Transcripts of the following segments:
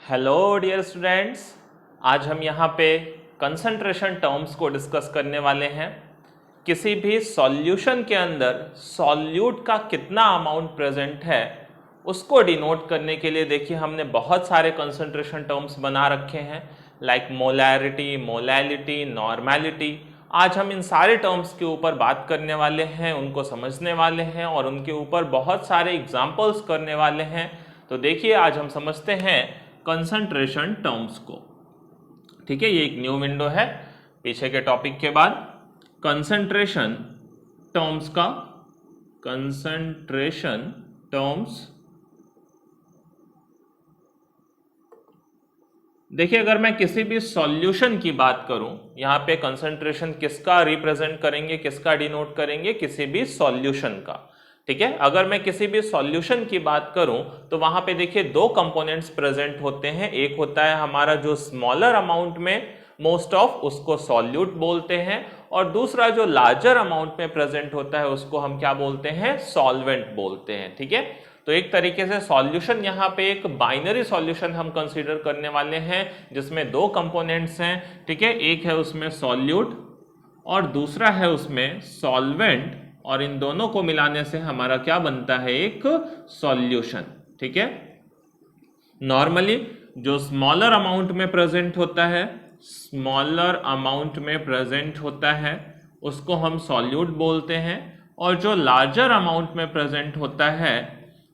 Hello dear students, आज हम यहाँ पे कंसंट्रेशन टर्म्स को डिस्कस करने वाले हैं। किसी भी सॉल्यूशन के अंदर सॉल्यूट का कितना अमाउंट प्रेजेंट है उसको डिनोट करने के लिए देखिए हमने बहुत सारे कंसंट्रेशन टर्म्स बना रखे हैं, लाइक मोलैरिटी, मोलैलिटी, नॉर्मैलिटी। आज हम इन सारे टर्म्स के ऊपर बात करने वाले हैं, उनको समझने वाले हैं और उनके ऊपर बहुत सारे एग्जाम्पल्स करने वाले हैं। तो देखिए आज हम समझते हैं कंसंट्रेशन टर्म्स को। ठीक है, ये एक न्यू विंडो है पीछे के टॉपिक के बाद। कंसंट्रेशन टर्म्स का कंसंट्रेशन टर्म्स देखिए, अगर मैं किसी भी सॉल्यूशन की बात करूं, यहां पे कंसंट्रेशन किसका रिप्रेजेंट करेंगे, किसका डिनोट करेंगे, किसी भी सॉल्यूशन का। ठीक है, अगर मैं किसी भी सॉल्यूशन की बात करूं तो वहां पे देखिए दो कंपोनेंट्स प्रेजेंट होते हैं। एक होता है हमारा जो स्मॉलर अमाउंट में मोस्ट ऑफ, उसको सॉल्यूट बोलते हैं, और दूसरा जो लार्जर अमाउंट में प्रेजेंट होता है उसको हम क्या बोलते हैं, सॉल्वेंट बोलते हैं। ठीक है, तो एक तरीके से सॉल्यूशन यहाँ पे एक बाइनरी सॉल्यूशन हम कंसीडर करने वाले हैं जिसमें दो कंपोनेंट्स हैं। ठीक है, एक है उसमें सॉल्यूट और दूसरा है उसमें सॉल्वेंट, और इन दोनों को मिलाने से हमारा क्या बनता है, एक सॉल्यूशन। ठीक है, नॉर्मली जो स्मॉलर अमाउंट में प्रेजेंट होता है, स्मॉलर अमाउंट में प्रेजेंट होता है उसको हम सॉल्यूट बोलते हैं, और जो लार्जर अमाउंट में प्रेजेंट होता है,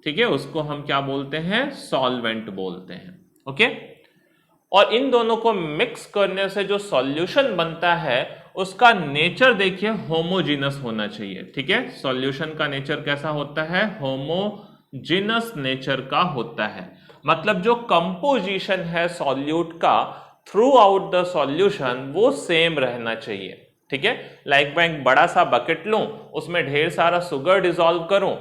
ठीक है, उसको हम क्या बोलते हैं, सॉल्वेंट बोलते हैं। ओके, और इन दोनों को मिक्स करने से जो सॉल्यूशन बनता है उसका नेचर देखिए होमोजीनस होना चाहिए। ठीक है, सॉल्यूशन का नेचर कैसा होता है, होमोजीनस नेचर का होता है। मतलब जो कंपोजिशन है सॉल्यूट का थ्रू आउट द सॉल्यूशन वो सेम रहना चाहिए। ठीक है, लाइक मैं एक बड़ा सा बकेट लूं, उसमें ढेर सारा शुगर डिसॉल्व करूं,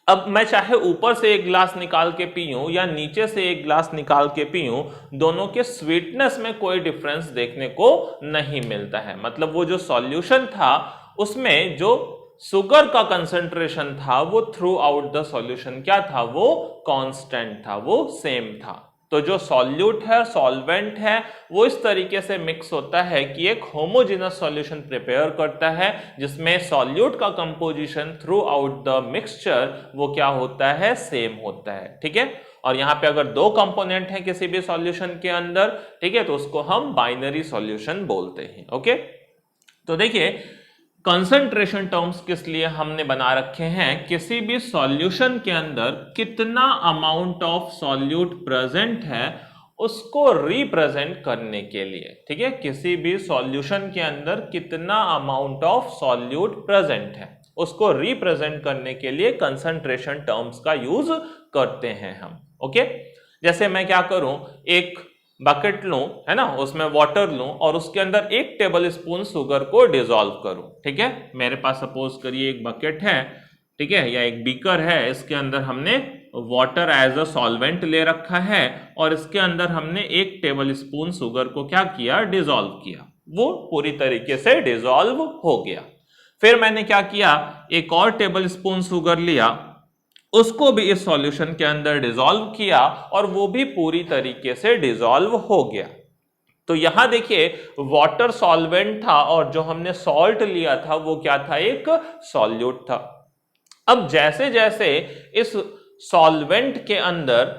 अब मैं चाहे ऊपर से एक ग्लास निकाल के पीऊं या नीचे से एक ग्लास निकाल के पीऊं, दोनों के स्वीटनेस में कोई डिफरेंस देखने को नहीं मिलता है। मतलब वो जो सॉल्यूशन था उसमें जो शुगर का कंसंट्रेशन था वो थ्रू आउट द सॉल्यूशन क्या था, वो कांस्टेंट था, वो सेम था। तो जो सॉल्यूट है, सॉल्वेंट है, वो इस तरीके से मिक्स होता है कि एक होमोजेनस सॉल्यूशन प्रिपेयर करता है जिसमें सॉल्यूट का composition through out the mixture वो क्या होता है, सेम होता है। ठीक है, और यहां पे अगर दो कंपोनेंट है किसी भी सॉल्यूशन के अंदर, ठीक है, तो उसको हम बाइनरी सॉल्यूशन बोलते हैं। ओके, तो देखिए कंसंट्रेशन टर्म्स किस लिए हमने बना रखे हैं, किसी भी सॉल्यूशन के अंदर कितना अमाउंट ऑफ सॉल्यूट प्रेजेंट है उसको रिप्रेजेंट करने के लिए। ठीक है, किसी भी सॉल्यूशन के अंदर कितना अमाउंट ऑफ सॉल्यूट प्रेजेंट है उसको रिप्रेजेंट करने के लिए कंसंट्रेशन टर्म्स का यूज करते हैं हम। ओके, जैसे मैं क्या करूं, एक बकेट लूं, है ना, उसमें वाटर लूं और उसके अंदर 1 टेबल स्पून शुगर को डिसॉल्व करूं। ठीक है, मेरे पास सपोज करिए एक बकेट है, ठीक है, या एक बीकर है, इसके अंदर हमने वाटर एज अ सॉल्वेंट ले रखा है और इसके अंदर हमने 1 टेबल स्पून शुगर को क्या किया, डिसॉल्व किया। वो पूरी तरीके से डिसॉल्व हो गया। फिर मैंने क्या किया, एक और टेबल स्पून शुगर लिया, उसको भी इस सॉल्यूशन के अंदर डिसॉल्व किया और वो भी पूरी तरीके से डिसॉल्व हो गया। तो यहां देखिए वाटर सॉल्वेंट था और जो हमने सॉल्ट लिया था वो क्या था, एक सॉल्यूट था। अब जैसे जैसे इस सॉल्वेंट के अंदर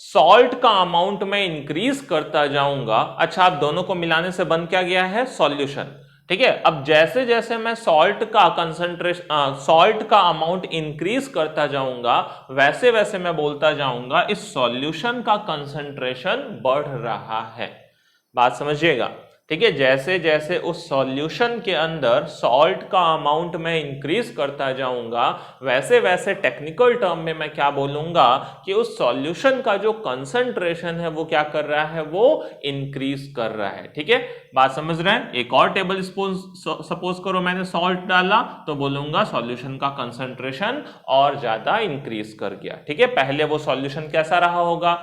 सॉल्ट का अमाउंट में इंक्रीज करता जाऊंगा, अच्छा अब दोनों को मिलाने से बन क्या गया है, सॉल्यूशन। ठीक है, अब जैसे जैसे मैं सॉल्ट का कंसंट्रेशन, सॉल्ट का अमाउंट इंक्रीज करता जाऊंगा वैसे वैसे मैं बोलता जाऊंगा इस सॉल्यूशन का कंसंट्रेशन बढ़ रहा है। बात समझिएगा। ठीक है, जैसे जैसे उस सॉल्यूशन के अंदर सॉल्ट का अमाउंट मैं इंक्रीज करता जाऊंगा वैसे वैसे टेक्निकल टर्म में मैं क्या बोलूंगा कि उस सॉल्यूशन का जो कंसंट्रेशन है वो क्या कर रहा है, वो इंक्रीज कर रहा है। ठीक है, बात समझ रहे हैं। एक और टेबल स्पून सपोज करो मैंने सॉल्ट डाला तो बोलूंगा सॉल्यूशन का कंसंट्रेशन और ज्यादा इंक्रीज कर गया। ठीक है, पहले वो सॉल्यूशन कैसा रहा होगा,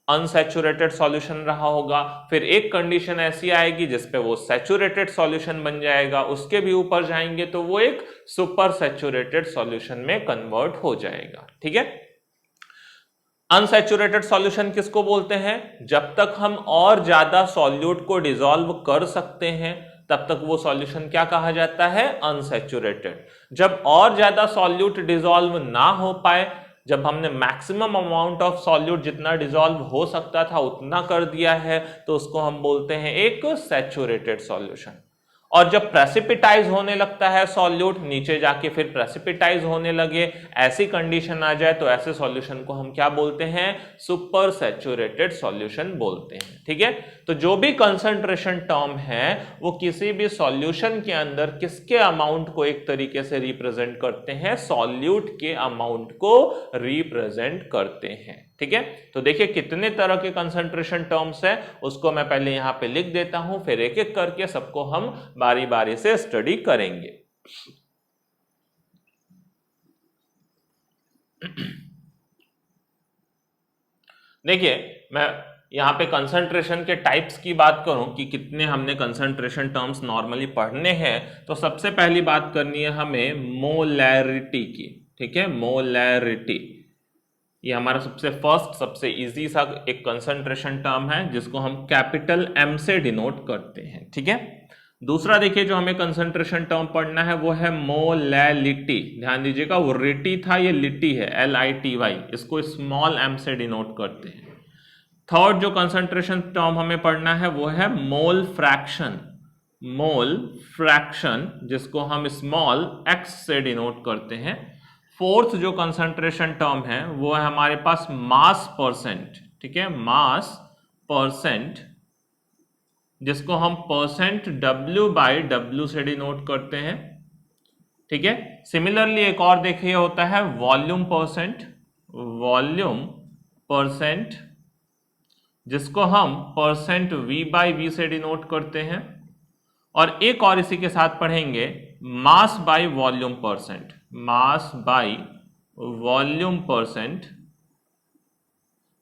अनसैचुरेटेड सॉल्यूशन रहा होगा, फिर एक कंडीशन ऐसी आएगी जिसपे वो सैचुरेटेड सॉल्यूशन बन जाएगा, उसके भी ऊपर जाएंगे तो वो एक सुपर सैचुरेटेड सॉल्यूशन में कन्वर्ट हो जाएगा। ठीक है, अनसैचुरेटेड सॉल्यूशन किसको बोलते हैं? जब तक हम और ज्यादा सॉल्यूट को डिसॉल्व कर सकते हैं तब तक वो सॉल्यूशन क्या कहा जाता है? अनसैचुरेटेड। जब और ज्यादा सॉल्यूट डिसॉल्व ना हो पाए, जब हमने मैक्सिमम अमाउंट ऑफ सॉल्यूट जितना डिसॉल्व हो सकता था उतना कर दिया है, तो उसको हम बोलते हैं एक सैचुरेटेड सॉल्यूशन। और जब प्रेसिपिटाइज होने लगता है सॉल्यूट, नीचे जाके फिर प्रेसिपिटाइज होने लगे, ऐसी कंडीशन आ जाए तो ऐसे सॉल्यूशन को हम क्या बोलते हैं? सुपर सैचुरेटेड सॉल्यूशन बोलते हैं। ठीक है, तो जो भी कंसंट्रेशन टर्म है वो किसी भी सॉल्यूशन के अंदर किसके अमाउंट को एक तरीके से रिप्रेजेंट करते हैं? सॉल्यूट के अमाउंट को रिप्रेजेंट करते हैं। ठीक है, तो देखिए कितने तरह के कंसंट्रेशन टर्म्स है, उसको मैं पहले यहां पे लिख देता हूं, फिर एक एक करके सबको हम बारी बारी से स्टडी करेंगे। देखिए मैं यहां पे कंसंट्रेशन के टाइप्स की बात करूं कि कितने हमने कंसंट्रेशन टर्म्स नॉर्मली पढ़ने हैं, तो सबसे पहली बात करनी है हमें मोलैरिटी की। ठीक है, मोलैरिटी ये हमारा सबसे फर्स्ट सबसे इजी सा एक कंसंट्रेशन टर्म है जिसको हम कैपिटल एम से डिनोट करते हैं। ठीक है, दूसरा देखिए जो हमें कंसंट्रेशन टर्म पढ़ना है वो है मोलैलिटी। ध्यान दीजिएगा वो रिटी था, ये लिटी है, LITY, इसको स्मॉल m से डिनोट करते हैं। थर्ड जो कंसंट्रेशन टर्म हमें पढ़ना है वो है मोल फ्रैक्शन। मोल फ्रैक्शन जिसको हम स्मॉल x से डिनोट करते हैं। फोर्थ जो कंसंट्रेशन टर्म है वो है हमारे पास मास परसेंट। ठीक है, मास परसेंट जिसको हम परसेंट W/W से डिनोट करते हैं। ठीक है, सिमिलरली एक और देखिए होता है वॉल्यूम परसेंट। वॉल्यूम परसेंट जिसको हम परसेंट V/V से डिनोट करते हैं। और एक और इसी के साथ पढ़ेंगे mass by volume percent. Mass by volume percent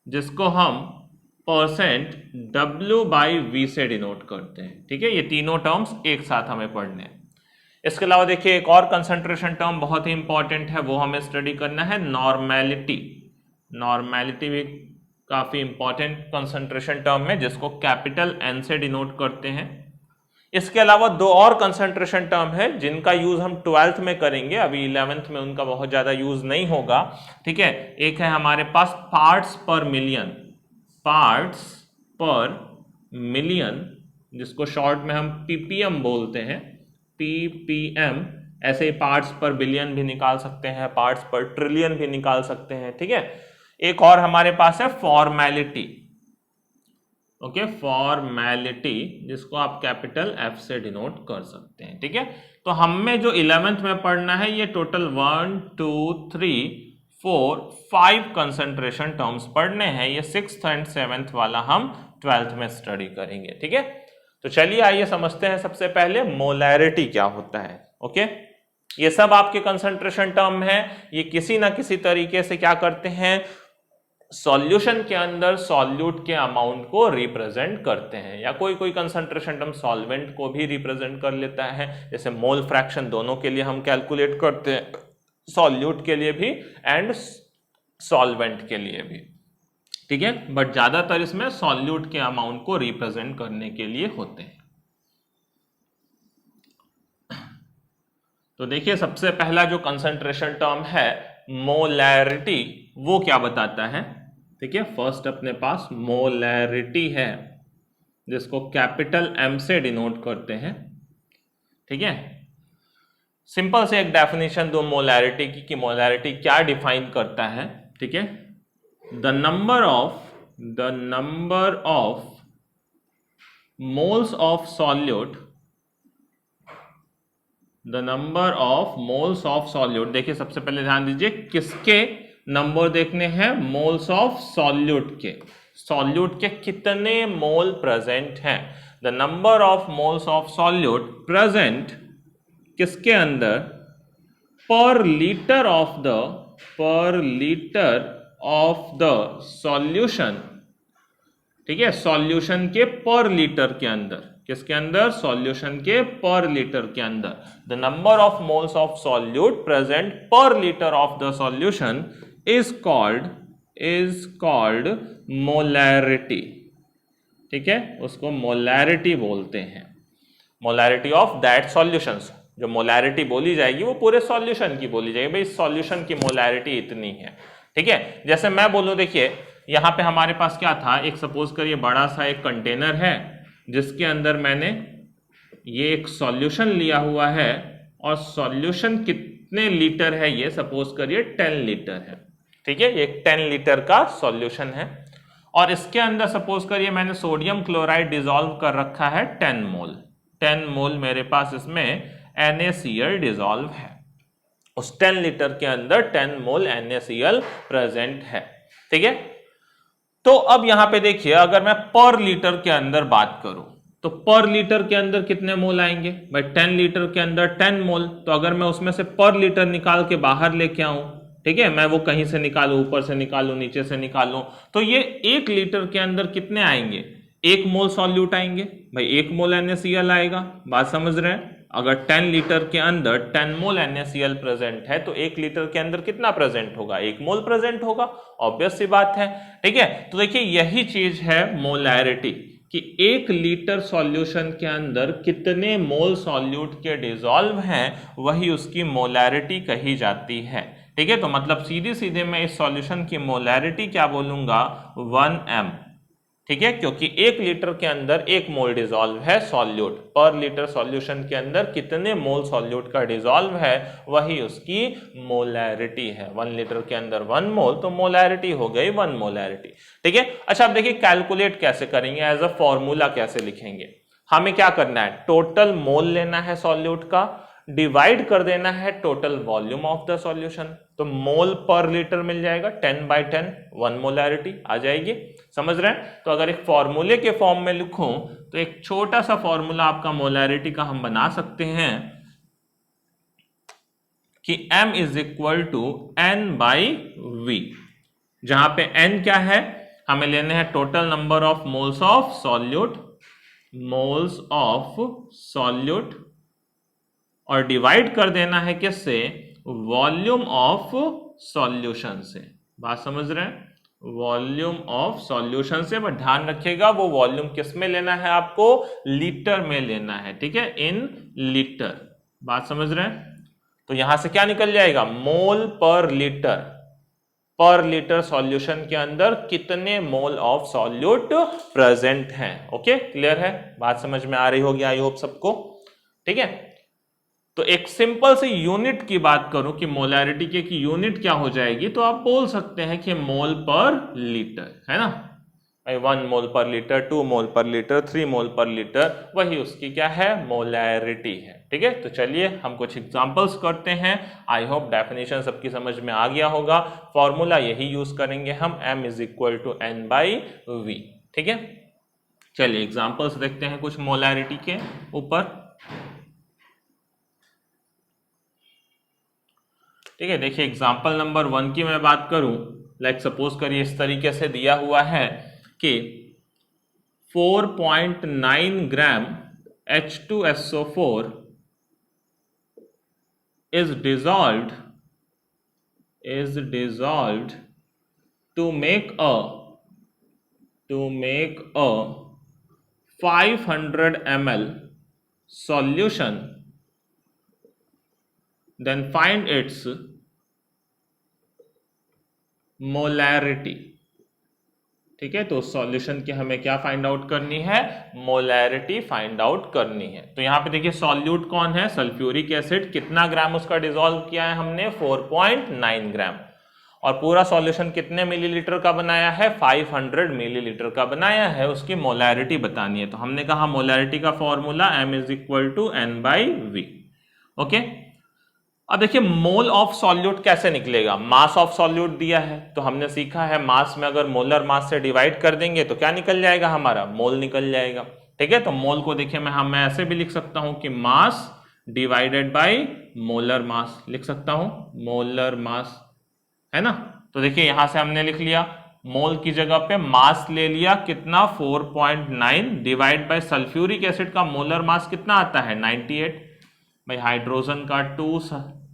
जिसको हम परसेंट W/V से डिनोट करते हैं। ठीक है, ये तीनों टर्म्स एक साथ हमें पढ़ने हैं। इसके अलावा देखिए एक और कंसंट्रेशन टर्म बहुत ही इंपॉर्टेंट है, वो हमें स्टडी करना है नॉर्मेलिटी। नॉर्मेलिटी भी काफी इंपॉर्टेंट कंसंट्रेशन टर्म है जिसको कैपिटल N से डिनोट करते हैं। इसके अलावा दो और कंसंट्रेशन टर्म है जिनका यूज हम 12th में करेंगे, अभी 11th में उनका बहुत ज्यादा यूज नहीं होगा। ठीक है, एक है हमारे पास पार्ट्स पर मिलियन। पार्ट्स पर मिलियन जिसको शॉर्ट में हम ppm बोलते हैं, ppm। ऐसे ही पार्ट्स पर बिलियन भी निकाल सकते हैं, पार्ट्स पर ट्रिलियन भी निकाल सकते हैं। ठीक है, एक और हमारे पास है फॉर्मेलिटी। ओके, फॉर्मेलिटी जिसको आप कैपिटल F से डिनोट कर सकते हैं। ठीक है, तो हमें जो 11th में पढ़ना है ये टोटल 1 2 3 4 5 कंसंट्रेशन टर्म्स पढ़ने हैं। ये 6th एंड 7th वाला हम 12th में स्टडी करेंगे। ठीक है, तो चलिए आइए समझते हैं सबसे पहले मोलैरिटी क्या होता है। ओके, ये सब आपके कंसंट्रेशन टर्म है, ये किसी ना किसी तरीके से क्या करते हैं? सॉल्यूशन के अंदर सॉल्यूट के अमाउंट को रिप्रेजेंट करते हैं, या कोई कोई कंसंट्रेशन टर्म सॉल्वेंट को भी रिप्रेजेंट कर लेता है, जैसे मोल फ्रैक्शन दोनों के लिए हम कैलकुलेट करते हैं, सॉल्यूट के लिए भी एंड सॉल्वेंट के लिए भी। ठीक है, बट ज्यादातर इसमें सॉल्यूट के अमाउंट को रिप्रेजेंट करने के लिए होते हैं। तो देखिए सबसे पहला जो कंसंट्रेशन टर्म है मोलैरिटी, वो क्या बताता है? ठीक है, फर्स्ट अपने पास मोलैरिटी है जिसको कैपिटल M से डिनोट करते हैं। ठीक है, सिंपल से एक डेफिनेशन दो मोलैरिटी की कि मोलैरिटी क्या डिफाइन करता है। ठीक है, the number of moles of solute, the number of moles of solute. देखिए सबसे पहले ध्यान दीजिए किसके नंबर देखने हैं? मोल्स ऑफ सॉल्यूट के। सॉल्यूट के कितने मोल प्रेजेंट हैं? The number of moles of solute present किसके अंदर? पर लीटर ऑफ द सॉल्यूशन। ठीक है, सॉल्यूशन के पर लीटर के अंदर, किसके अंदर? सॉल्यूशन के पर लीटर के अंदर। The number of moles of solute present per litre of the solution is called is called molarity. ठीक है, उसको मोलैरिटी बोलते हैं, मोलैरिटी ऑफ दैट सॉल्यूशंस। जो मोलैरिटी बोली जाएगी वो पूरे सॉल्यूशन की बोली जाएगी, भाई इस सॉल्यूशन की मोलैरिटी इतनी है। ठीक है, जैसे मैं बोलूं, देखिए यहां पे हमारे पास क्या था, एक सपोज करिए बड़ा सा एक कंटेनर है जिसके अंदर मैंने ये एक सॉल्यूशन लिया हुआ है, और सॉल्यूशन कितने लीटर है, ये सपोज करिए 10 लीटर है। ठीक है, ये 10 लीटर का सॉल्यूशन है, और इसके अंदर सपोज करिए मैंने सोडियम क्लोराइड डिसॉल्व कर रखा है 10 मोल। 10 मोल मेरे पास इसमें NaCl डिसॉल्व है। उस 10 लीटर के अंदर 10 मोल NaCl प्रेजेंट है। ठीक है, तो अब यहां पे देखिए, अगर मैं पर लीटर के अंदर बात करूं तो पर लीटर के अंदर कितने मोल आएंगे भाई, 10 लीटर के अंदर 10 मोल। तो अगर मैं उसमें से पर लीटर निकाल के बाहर लेके आऊं, ठीक है, मैं वो कहीं से निकालूं, ऊपर से निकालूं, नीचे से निकालूं, तो ये 1 लीटर के अंदर कितने आएंगे, 1 मोल सॉल्यूट आएंगे भाई, 1 मोल NaCl आएगा। बात समझ रहे हैं, अगर 10 लीटर के अंदर 10 मोल NaCl प्रेजेंट है तो 1 लीटर के अंदर कितना प्रेजेंट होगा, 1 मोल प्रेजेंट होगा, ऑब्वियस सी बात है। ठीक है, तो देखिए यही चीज है मोलैरिटी, कि 1 लीटर सॉल्यूशन के अंदर कितने मोल सॉल्यूट के डिसॉल्व हैं, वही उसकी मोलैरिटी कही जाती है। ठीक है, तो मतलब सीधे सीधे मैं इस सॉल्यूशन की मोलैरिटी क्या बोलूंगा, 1m। ठीक है, क्योंकि 1 लीटर के अंदर 1 मोल डिसॉल्व है सॉल्यूट, पर लीटर सॉल्यूशन के अंदर कितने मोल सॉल्यूट का डिसॉल्व है, वही उसकी मोलैरिटी है। 1 लीटर के अंदर 1 मोल, तो मोलैरिटी हो गई 1 मोलैरिटी। ठीक है, अच्छा अब देखिए कैलकुलेट कैसे करेंगे, एज अ फॉर्मूला कैसे लिखेंगे। हमें क्या करना है, टोटल मोल लेना है सॉल्यूट का, डिवाइड कर देना है total volume of the solution, तो मोल पर लीटर मिल जाएगा 10/10, 1 मोलैरिटी आ जाएगी। समझ रहे हैं, तो अगर एक फॉर्मूले के फॉर्म में लिखूं तो एक छोटा सा फॉर्मूला आपका मोलैरिटी का हम बना सकते हैं कि m is equal to N/V, जहां पे n क्या है, हमें लेने हैं total number of moles of solute, moles of solute, और डिवाइड कर देना है किससे, वॉल्यूम ऑफ सॉल्यूशन से। बात समझ रहे हैं, वॉल्यूम ऑफ सॉल्यूशन से, बट ध्यान रखिएगा वो वॉल्यूम किस में लेना है, आपको लीटर में लेना है। ठीक है, इन लीटर। बात समझ रहे हैं, तो यहां से क्या निकल जाएगा, मोल पर लीटर, पर लीटर सॉल्यूशन के अंदर कितने मोल ऑफ सॉल्यूट प्रेजेंट हैं। ओके, क्लियर है, बात समझ में आ रही होगी आई होप सबको। ठीक है, तो एक सिंपल सी यूनिट की बात करूं कि मोलैरिटी की यूनिट क्या हो जाएगी, तो आप बोल सकते हैं कि मोल पर लीटर, है ना, 1 मोल पर लीटर, 2 मोल पर लीटर, 3 मोल पर लीटर, वही उसकी क्या है, मोलैरिटी है। ठीक है, तो चलिए हम कुछ एग्जांपल्स करते हैं। आई होप डेफिनेशन सबकी समझ में आ गया होगा। फॉर्मूला यही यूज करेंगे हम, m is equal to N/V। ठीक है, चलिए एग्जांपल्स देखते हैं कुछ मोलैरिटी के ऊपर। ठीक है, देखिए एग्जांपल नंबर 1 की मैं बात करूं, लाइक सपोज करिए इस तरीके से दिया हुआ है कि 4.9 ग्राम H2SO4 is dissolved to make a 500 ml solution, then find its molarity। ठीक है, तो सॉल्यूशन की हमें क्या फाइंड आउट करनी है, मोलैरिटी फाइंड आउट करनी है। तो यहां पे देखिए सॉल्यूट कौन है, सल्फ्यूरिक एसिड, कितना ग्राम उसका डिसॉल्व किया है हमने, 4.9 ग्राम, और पूरा सॉल्यूशन कितने मिलीलीटर का बनाया है, 500 मिलीलीटर का बनाया है, उसकी मोलैरिटी बतानी है। तो हमने कहा मोलैरिटी का formula m is equal to N/V। Okay, अब देखिए मोल ऑफ सॉल्यूट कैसे निकलेगा, मास ऑफ सॉल्यूट दिया है, तो हमने सीखा है मास में अगर मोलर मास से डिवाइड कर देंगे तो क्या निकल जाएगा, हमारा मोल निकल जाएगा। ठीक है, तो मोल को देखिए मैं ऐसे भी लिख सकता हूं कि mass divided by molar mass, लिख सकता हूं मोलर मास, है ना। तो देखिए यहां से हमने लिख लिया, मोल की जगह पे मास ले लिया, कितना 4.9, डिवाइड बाय सल्फ्यूरिक एसिड का मोलर मास कितना आता है 98, भाई हाइड्रोजन का 2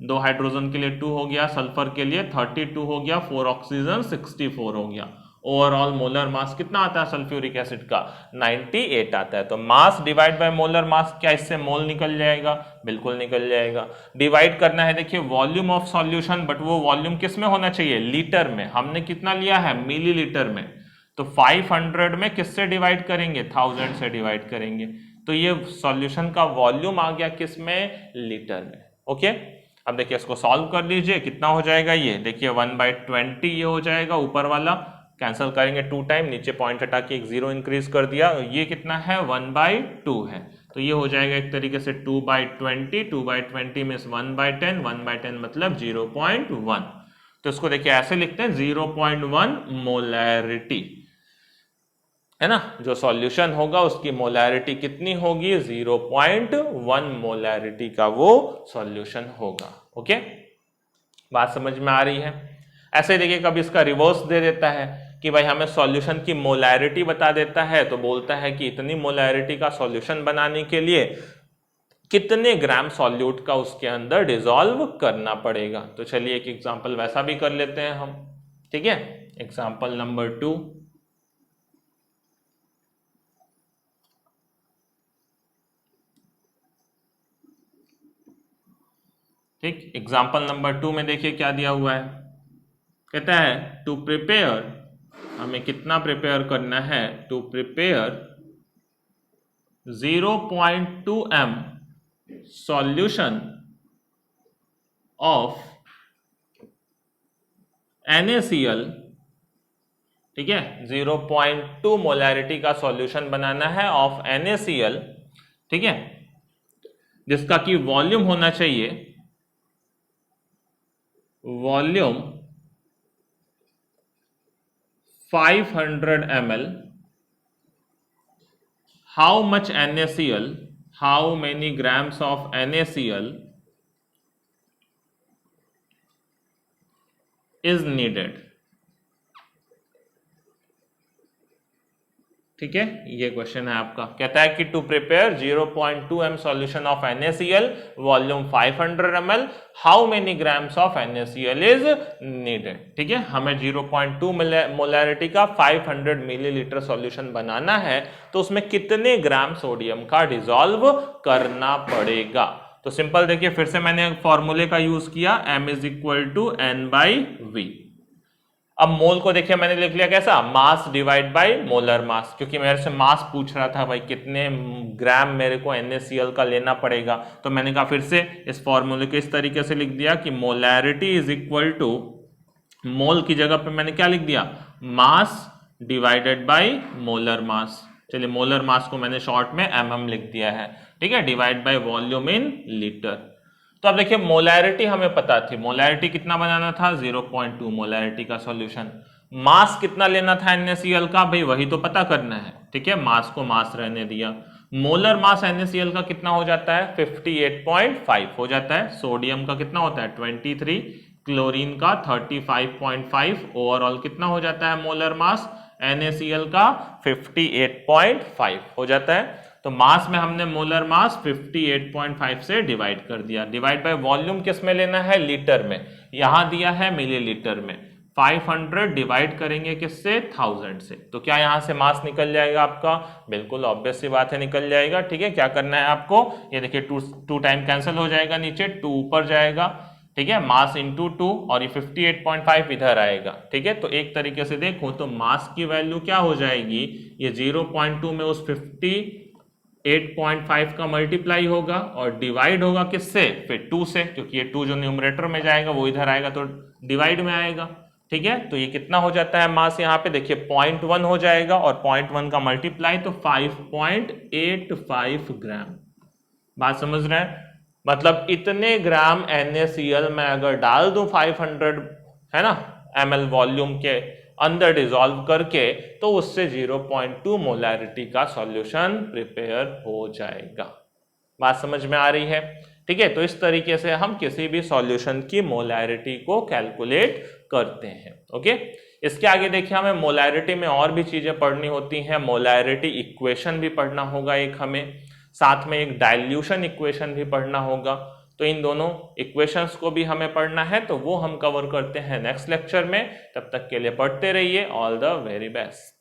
2 हाइड्रोजन के लिए 2 हो गया, सल्फर के लिए 32 हो गया, 4 ऑक्सीजन 64 हो गया। ओवरऑल मोलर मास कितना आता है सल्फ्यूरिक एसिड का? 98 आता है। तो mass divide by molar mass, क्या इससे मोल निकल जाएगा? बिल्कुल निकल जाएगा। डिवाइड करना है, देखिए वॉल्यूम ऑफ सॉल्यूशन, बट वो वॉल्यूम किस में होना चाहिए? लीटर में। हमने कितना लिया है? मिलीलीटर में। तो 500 में किससे डिवाइड करेंगे? 1000 से डिवाइड करेंगे। तो ये सॉल्यूशन का वॉल्यूम आ गया किस में? लीटर में। ओके, अब देखिए इसको सॉल्व कर लीजिए, कितना हो जाएगा ये? देखिए 1/20 ये हो जाएगा, ऊपर वाला कैंसिल करेंगे 2 टाइम, नीचे पॉइंट हटा के एक 0 इंक्रीज कर दिया, ये कितना है? 1/2 है। तो ये हो जाएगा एक तरीके से 2/20, 2/20 में 1/10, 1/10 मतलब 0.1। तो इसको देखिए ऐसे लिखते हैं 0.1 मोलैरिटी, है ना। जो सॉल्यूशन होगा उसकी मोलैरिटी कितनी होगी? 0.1 मोलैरिटी का वो सॉल्यूशन होगा। ओके, बात समझ में आ रही है? ऐसे देखिए कभी इसका रिवर्स दे देता है कि भाई हमें सॉल्यूशन की मोलैरिटी बता देता है, तो बोलता है कि इतनी मोलैरिटी का सॉल्यूशन बनाने के लिए कितने ग्राम सॉल्यूट का उसके अंदर डिसॉल्व करना पड़ेगा। तो चलिए एक एग्जांपल वैसा भी कर लेते हैं हम, ठीक है। एग्जांपल नंबर 2, ठीक। एग्जाम्पल नंबर 2 में देखिए क्या दिया हुआ है, कहता है टू प्रिपेयर, हमें कितना प्रिपेयर करना है? To prepare 0.2 m solution of NaCl, ठीक है। 0.2 मोलैरिटी का सॉल्यूशन बनाना है ऑफ NaCl, ठीक है, जिसका कि वॉल्यूम होना चाहिए, volume 500 ml। How much NaCl, how many grams of NaCl is needed, ठीक है। ये क्वेश्चन है आपका, कहता है कि to prepare 0.2 m solution of NaCl, volume 500 ml, how many grams of NaCl is needed, ठीक है। हमें 0.2 मोलैरिटी का 500 मिलीलीटर सॉल्यूशन बनाना है, तो उसमें कितने ग्राम सोडियम का डिसॉल्व करना पड़ेगा। तो सिंपल देखिए, फिर से मैंने फॉर्मूले का यूज किया, m is equal to n/v। अब मोल को देखिए मैंने लिख लिया कैसा? Mass divide by molar mass, क्योंकि मेरे से मास पूछ रहा था भाई कितने ग्राम मेरे को NaCl का लेना पड़ेगा। तो मैंने कहा फिर से इस फॉर्मूले को इस तरीके से लिख दिया कि मोलैरिटी इज इक्वल टू, मोल की जगह पे मैंने क्या लिख दिया? Mass divided by molar mass. चलिए मोलर मास को मैंने शॉर्ट में mm लिख दिया है, ठीक है, divide by volume in litre. तो अब देखिए मोलैरिटी हमें पता थी, मोलैरिटी कितना बनाना था? 0.2 मोलैरिटी का सॉल्यूशन। मास कितना लेना था NaCl का? भाई वही तो पता करना है, ठीक है। मास को मास रहने दिया। मोलर मास NaCl का कितना हो जाता है? 58.5 हो जाता है। सोडियम का कितना होता है? 23, क्लोरीन का 35.5। ओवरऑल कितना हो जाता है मोलर मास NaCl का? 58.5 हो जाता है। तो मास में हमने मोलर मास 58.5 से डिवाइड कर दिया। डिवाइड बाय वॉल्यूम किस में लेना है? लीटर में। यहां दिया है मिलीलीटर में। 500 डिवाइड करेंगे किससे? 1000 से। तो क्या यहां से मास निकल जाएगा आपका? बिल्कुल ऑब्वियस सी बात है, निकल जाएगा, ठीक है। क्या करना है आपको? ये देखिए 2 टाइम कैंसिल हो जाएगा, नीचे 2 ऊपर जाएगा, ठीक है। मास इंटू 2 और ये 58.5 इधर आएगा, ठीक है। तो एक तरीके से देखो तो मास की वैल्यू क्या हो जाएगी? ये 0.2 में उस 58.5 का मल्टीप्लाई होगा और डिवाइड होगा किससे? फिर 2 से, क्योंकि ये 2 जो न्यूमरेटर में जाएगा वो इधर आएगा तो डिवाइड में आएगा, ठीक है। तो ये कितना हो जाता है मास? यहाँ पे देखिए 0.1 हो जाएगा और 0.1 का मल्टीप्लाई तो 5.85 ग्राम। बात समझ रहे हैं? मतलब इतने ग्राम NaCl मैं अगर डाल दूं 500, है ना, ml वॉल्यूम के अंदर डिसॉल्व करके, तो उससे 0.2 मोलैरिटी का सॉल्यूशन प्रिपेयर हो जाएगा। बात समझ में आ रही है? ठीक है। तो इस तरीके से हम किसी भी सॉल्यूशन की मोलैरिटी को कैलकुलेट करते हैं। ओके, इसके आगे देखिए हमें मोलैरिटी में और भी चीजें पढ़नी होती हैं। मोलैरिटी इक्वेशन भी पढ़ना होगा एक हमें, साथ में एक डाइल्यूशन इक्वेशन भी पढ़ना होगा। तो इन दोनों इक्वेशंस को भी हमें पढ़ना है, तो वो हम कवर करते हैं नेक्स्ट लेक्चर में। तब तक के लिए पढ़ते रहिए। All the very best.